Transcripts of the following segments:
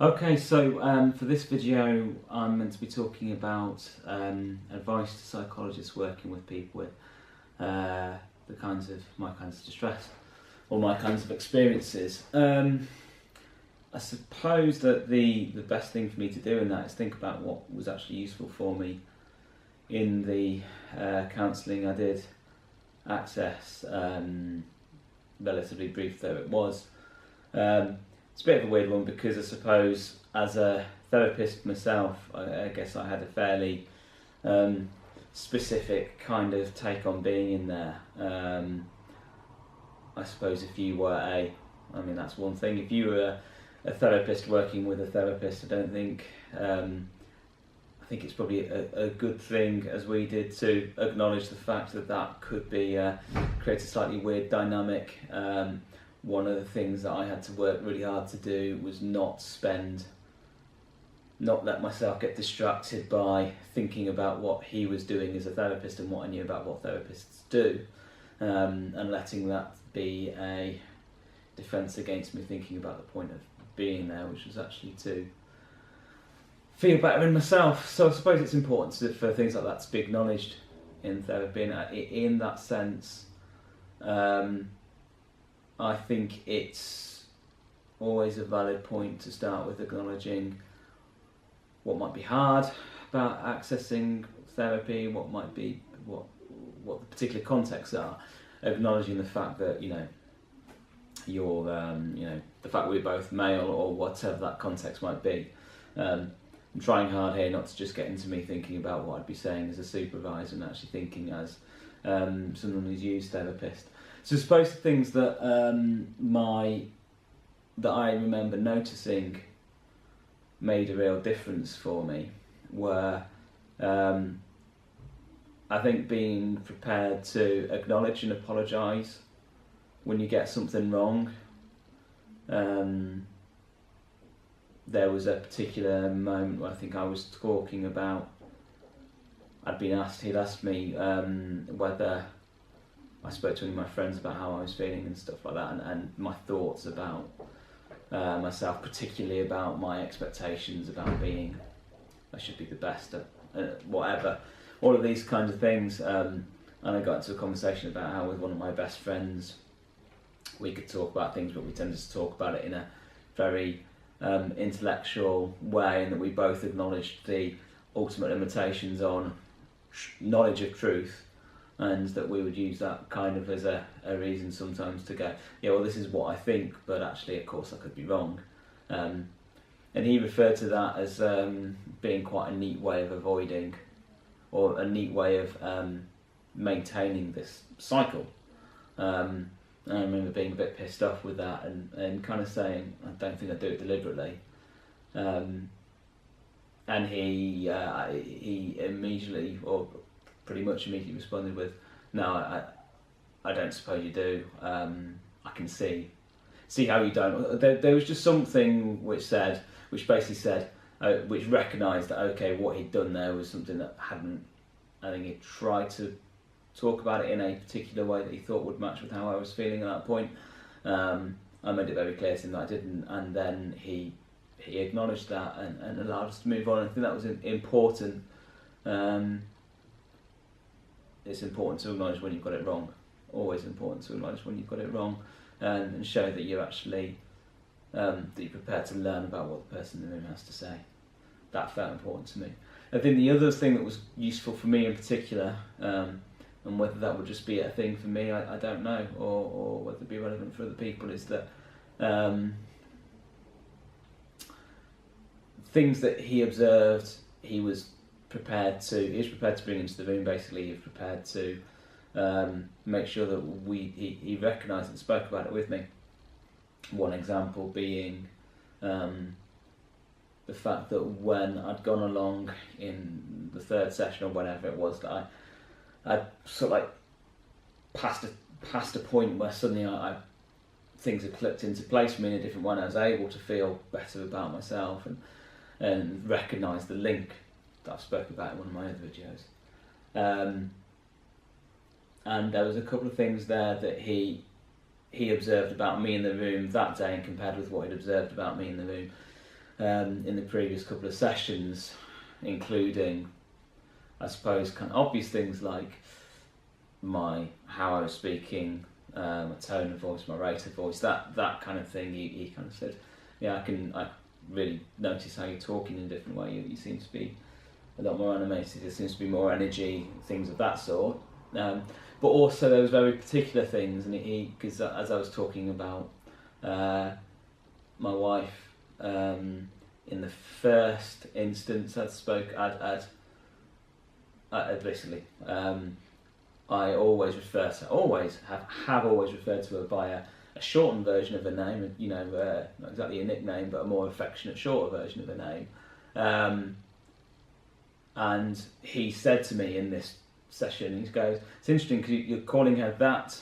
Okay, so for this video I'm meant to be talking about advice to psychologists working with people with my kinds of distress or my kinds of experiences. I suppose that the best thing for me to do in that is think about what was actually useful for me in the counselling I did access, relatively brief though it was. It's a bit of a weird one because I suppose as a therapist myself, I guess I had a fairly specific kind of take on being in there. I suppose if you were that's one thing. If you were a therapist working with a therapist, I think it's probably a good thing, as we did, to acknowledge the fact that could be create a slightly weird dynamic. One of the things that I had to work really hard to do was not let myself get distracted by thinking about what he was doing as a therapist and what I knew about what therapists do, and letting that be a defence against me thinking about the point of being there, which was actually to feel better in myself. So I suppose it's important for things like that to be acknowledged in therapy, and in that sense, I think it's always a valid point to start with acknowledging what might be hard about accessing therapy, what the particular contexts are, acknowledging the fact that you're the fact that we're both male or whatever that context might be. I'm trying hard here not to just get into me thinking about what I'd be saying as a supervisor and actually thinking as someone who's used therapist. So I suppose the things that I remember noticing made a real difference for me were, I think, being prepared to acknowledge and apologise when you get something wrong. There was a particular moment where I think I was talking about, he'd asked me whether I spoke to one of my friends about how I was feeling and stuff like that, and my thoughts about myself, particularly about my expectations about I should be the best at whatever, all of these kinds of things, and I got into a conversation about how with one of my best friends we could talk about things, but we tended to talk about it in a very intellectual way, and that we both acknowledged the ultimate limitations on knowledge of truth, and that we would use that kind of as a reason sometimes to go, this is what I think, but actually of course I could be wrong. And he referred to that as being quite a neat way of avoiding, or a neat way of maintaining this cycle. And I remember being a bit pissed off with that and kind of saying, I don't think I do it deliberately. And he immediately, or pretty much immediately, responded with, no, I don't suppose you do. I can see how you don't. There was just something which basically said, which recognised that, okay, what he'd done there was something that I think he'd tried to talk about it in a particular way that he thought would match with how I was feeling at that point. I made it very clear to him that I didn't, and then he acknowledged that and allowed us to move on. I think that was important. It's important to acknowledge when you've got it wrong. Always important to acknowledge when you've got it wrong, and show that you're actually that you're prepared to learn about what the person in the room has to say. That felt important to me. I think the other thing that was useful for me in particular, and whether that would just be a thing for me, I don't know, or whether it'd be relevant for other people, is that things that he observed, he was prepared to bring into the room. Basically, he was prepared to make sure that he recognised and spoke about it with me. One example being the fact that when I'd gone along in the third session or whenever it was, that I sort of passed a point where suddenly things had clicked into place for me in a different way. I was able to feel better about myself and recognise the link that I've spoken about in one of my other videos. And there was a couple of things there that he observed about me in the room that day, and compared with what he'd observed about me in the room in the previous couple of sessions, including, I suppose, kind of obvious things like how I was speaking, my tone of voice, my rate of voice, that kind of thing. He kind of said, yeah, I really notice how you're talking in a different way. You seem to be a lot more animated. There seems to be more energy, things of that sort. But also there was very particular things, and because as I was talking about my wife, in the first instance I'd basically, I always have always referred to her by a shortened version of her name, not exactly a nickname, but a more affectionate, shorter version of her name. And he said to me in this session, he goes, it's interesting because you're calling her that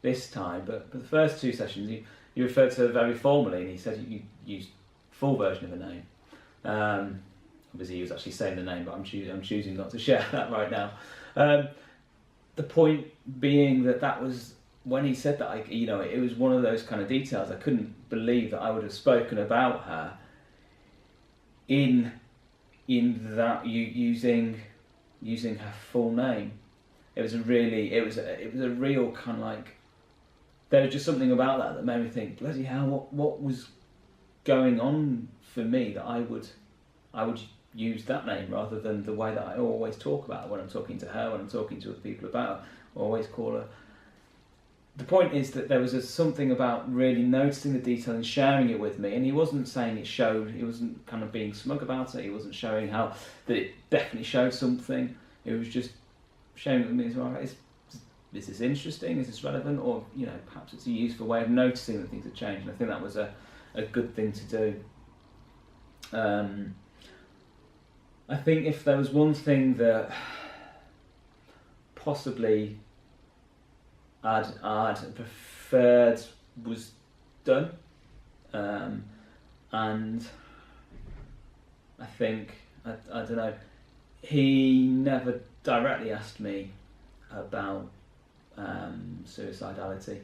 this time, but the first two sessions you referred to her very formally, and he said you used full version of her name. Obviously he was actually saying the name, but I'm choosing not to share that right now. The point being that was, when he said that, it was one of those kind of details. I couldn't believe that I would have spoken about her in that using her full name. It was a real kind of like, there was just something about that made me think, bloody hell, what was going on for me that I would use that name rather than the way that I always talk about her when I'm talking to her, when I'm talking to other people about her. I always call her. The point is that there was something about really noticing the detail and sharing it with me, and he wasn't saying it showed, he wasn't kind of being smug about it, he wasn't showing how that it definitely showed something. It was just sharing it with me as well. Is this interesting? Is this relevant? Or perhaps it's a useful way of noticing that things have changed. And I think that was a good thing to do. I think if there was one thing that possibly I'd preferred was done, and I think, I don't know, he never directly asked me about suicidality,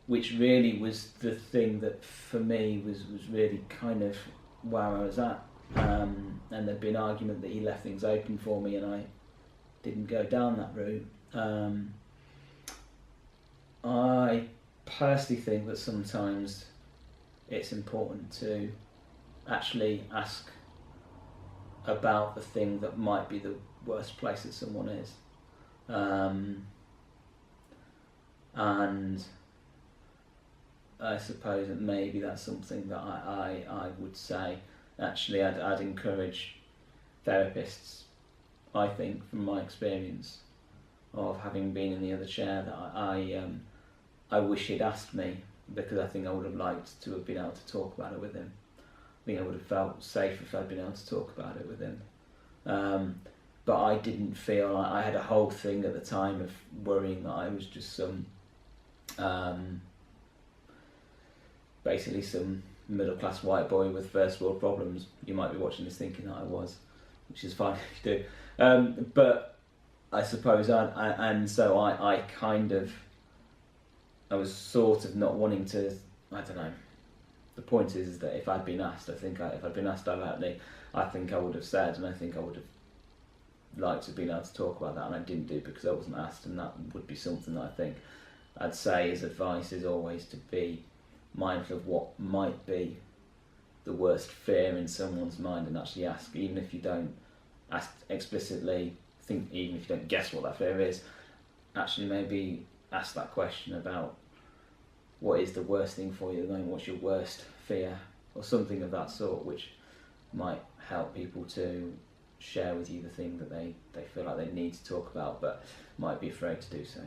which really was the thing that for me was really kind of where I was at. And there'd been argument that he left things open for me and I didn't go down that route. I personally think that sometimes it's important to actually ask about the thing that might be the worst place that someone is. And I suppose that maybe that's something that I would say. Actually, I'd encourage therapists, I think, from my experience of having been in the other chair, that I wish he'd asked me, because I think I would have liked to have been able to talk about it with him. I think I would have felt safe if I'd been able to talk about it with him. But I didn't feel like I had a whole thing at the time of worrying that I was just basically some middle-class white boy with first world problems. You might be watching this thinking that I was, which is fine if you do. But I suppose I was sort of not wanting to, I don't know. The point is that if I'd been asked, if I'd been asked directly, I think I would have said, and I think I would have liked to have been able to talk about that, and I didn't do because I wasn't asked, and that would be something that I think I'd say as advice is always to be mindful of what might be the worst fear in someone's mind, and actually ask, even if you don't ask explicitly, even if you don't guess what that fear is, actually maybe ask that question about what is the worst thing for you at the moment, what's your worst fear, or something of that sort, which might help people to share with you the thing that they feel like they need to talk about but might be afraid to do so.